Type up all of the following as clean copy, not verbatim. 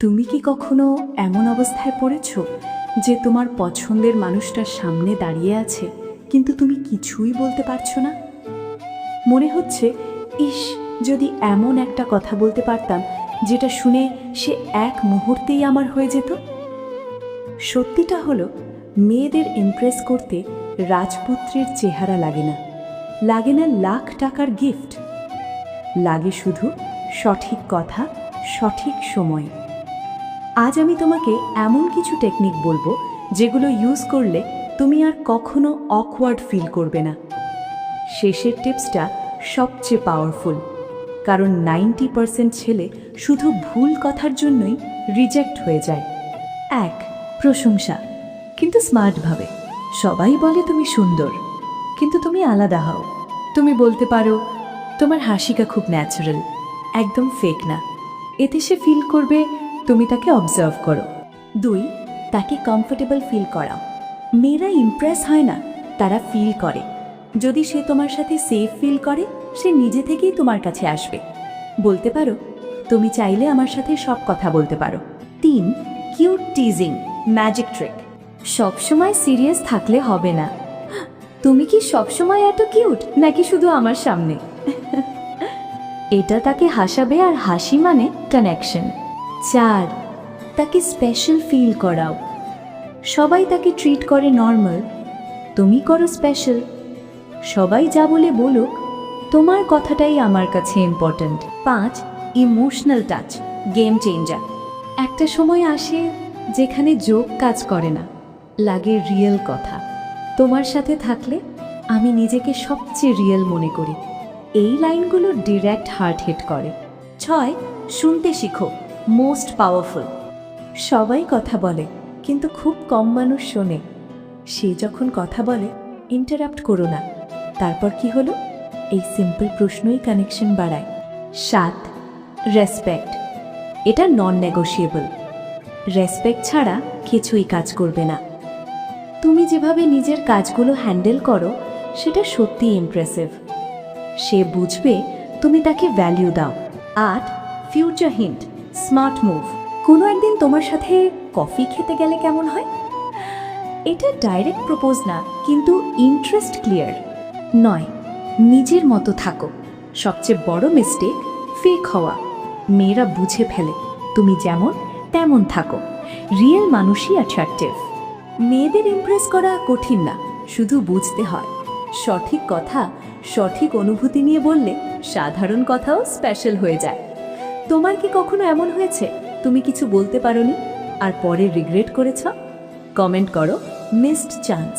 তুমি কি কখনো এমন অবস্থায় পড়েছ যে তোমার পছন্দের মানুষটার সামনে দাঁড়িয়ে আছে, কিন্তু তুমি কিছুই বলতে পারছো না? মনে হচ্ছে, ইস, যদি এমন একটা কথা বলতে পারতাম যেটা শুনে সে এক মুহূর্তেই আমার হয়ে যেত। সত্যিটা হলো, মেয়েদের ইমপ্রেস করতে রাজপুত্রের চেহারা লাগে না, লাগে না লাখ টাকার গিফট, লাগে শুধু সঠিক কথা, সঠিক সময়। আজ আমি তোমাকে এমন কিছু টেকনিক বলবো যেগুলো ইউজ করলে তুমি আর কখনো অকওয়ার্ড ফিল করবে না। শেষের টিপসটা সবচেয়ে পাওয়ারফুল, কারণ 90% ছেলে শুধু ভুল কথার জন্যই রিজেক্ট হয়ে যায়। 1. প্রশংসা, কিন্তু স্মার্টভাবে। সবাই বলে তুমি সুন্দর, কিন্তু তুমি আলাদা হও। তুমি বলতে পারো, তোমার হাসিটা খুব ন্যাচারাল, একদম ফেক না। এতে সে ফিল করবে তুমি তাকে অবজার্ভ করো। 2. তাকে কমফোর্টেবল ফিল করাও। মেয়েরা ইমপ্রেস হয় না, তারা ফিল করে। যদি সে তোমার সাথে সেফ ফিল করে, সে নিজে থেকেই তোমার কাছে আসবে। বলতে পারো, তুমি চাইলে আমার সাথে সব কথা বলতে পারো। 3. Cute teasing, magic trick. সবসময় সিরিয়াস থাকলে হবে না। তুমি কি সবসময় এত কিউট, নাকি শুধু আমার সামনে? এটা তাকে হাসাবে, আর হাসি মানে কানেকশন। 4. তাকে স্পেশাল ফিল করাও। সবাই তাকে ট্রিট করে নর্মাল, তুমি করো স্পেশাল। সবাই যা বলে বলুক, তোমার কথাটাই আমার কাছে important. 5. Emotional touch, game changer. একটা সময় আসে যেখানে জোক কাজ করে না, লাগে রিয়েল কথা। তোমার সাথে থাকলে আমি নিজেকে সবচেয়ে রিয়েল মনে করি। এই লাইনগুলো ডিরেক্ট হার্ট হিট করে। 6. শুনতে শিখো, মোস্ট পাওয়ারফুল। সবাই কথা বলে, কিন্তু খুব কম মানুষ শোনে। সে যখন কথা বলে, ইন্টারাপ্ট করো না। তারপর কি হলো? এই সিম্পল প্রশ্নই কানেকশন বাড়ায়। 7. রেসপেক্ট, এটা নন নেগোশিয়েবল। রেসপেক্ট ছাড়া কিছুই কাজ করবে না। তুমি যেভাবে নিজের কাজগুলো হ্যান্ডেল করো, সেটা সত্যিই ইমপ্রেসিভ। সে বুঝবে তুমি তাকে ভ্যালিউ দাও। 8. Future hint, smart move. কোনো একদিন তোমার সাথে কফি খেতে গেলে কেমন হয়? এটা ডাইরেক্ট প্রপোজ না, কিন্তু ইন্টারেস্ট ক্লিয়ার। 9. নিজের মতো থাকো। সবচেয়ে বড় মিস্টেক ফেক হওয়া। মেয়েরা বুঝে ফেলে, তুমি যেমন তেমন থাকো। রিয়েল মানুষই অ্যাট্রাকটিভ। মেয়েদের ইমপ্রেস করা কঠিন না, শুধু বুঝতে হয়। সঠিক কথা, সঠিক অনুভূতি নিয়ে বললে সাধারণ কথাও স্পেশাল হয়ে যায়। তোমার কি কখনো এমন হয়েছে তুমি কিছু বলতে পারোনি, আর পরে রিগ্রেট করেছ? কমেন্ট করো মিসড চান্স।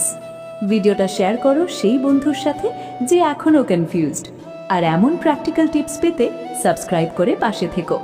ভিডিওটা শেয়ার করো সেই বন্ধুর সাথে যে এখনও কনফিউজড। আর এমন প্র্যাকটিক্যাল টিপস পেতে সাবস্ক্রাইব করে পাশে থেকো।